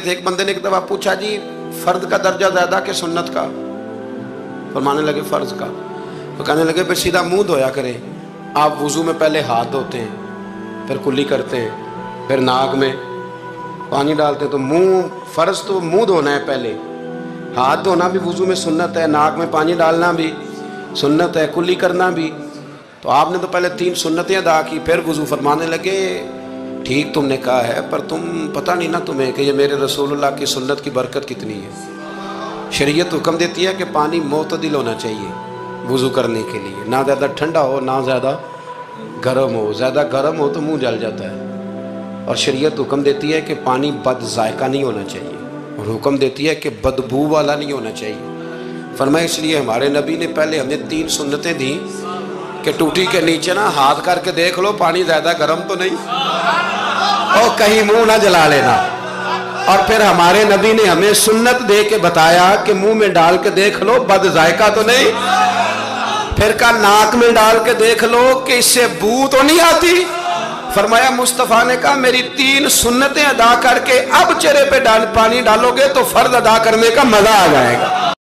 ایک بندے نے ایک دفعہ پوچھا جی فرد کا درجہ زیادہ کہ سنت کا؟ فرمانے لگے فرض کا۔ تو کہنے لگے پھر سیدھا منہ دھویا کریں۔ آپ وضو میں پہلے ہاتھ دھوتے ہیں، پھر کلی کرتے ہیں، پھر ناک میں پانی ڈالتے ہیں، تو منہ فرض تو منہ دھونا ہے پہلے، ہاتھ دھونا بھی وضو میں سنت ہے، ناک میں پانی ڈالنا بھی سنت ہے، کلی کرنا بھی۔ تو آپ نے تو پہلے 3 سنتیں ادا کی پھر وضو۔ فرمانے لگے ٹھیک تم نے کہا ہے، پر تم پتہ نہیں نا تمہیں کہ یہ میرے رسول اللہ کی سنت کی برکت کتنی ہے۔ شریعت حکم دیتی ہے کہ پانی معتدل ہونا چاہیے وضو کرنے کے لیے، نہ زیادہ ٹھنڈا ہو نہ زیادہ گرم ہو۔ زیادہ گرم ہو تو منہ جل جاتا ہے۔ اور شریعت حکم دیتی ہے کہ پانی بد ذائقہ نہیں ہونا چاہیے، اور حکم دیتی ہے کہ بدبو والا نہیں ہونا چاہیے۔ فرمایا اس لیے ہمارے نبی نے پہلے ہمیں 3 سنتیں دیں کہ ٹوٹی کے نیچے نا ہاتھ کر کے دیکھ لو پانی زیادہ گرم تو نہیں، اور کہیں منہ نہ جلا لینا۔ اور پھر ہمارے نبی نے ہمیں سنت دے کے بتایا کہ منہ میں ڈال کے دیکھ لو بد ذائقہ تو نہیں، پھر کہا ناک میں ڈال کے دیکھ لو کہ اس سے بو تو نہیں آتی۔ فرمایا مصطفیٰ نے کہا میری 3 سنتیں ادا کر کے اب چہرے پہ پانی ڈالو گے تو فرض ادا کرنے کا مزہ آ جائے گا۔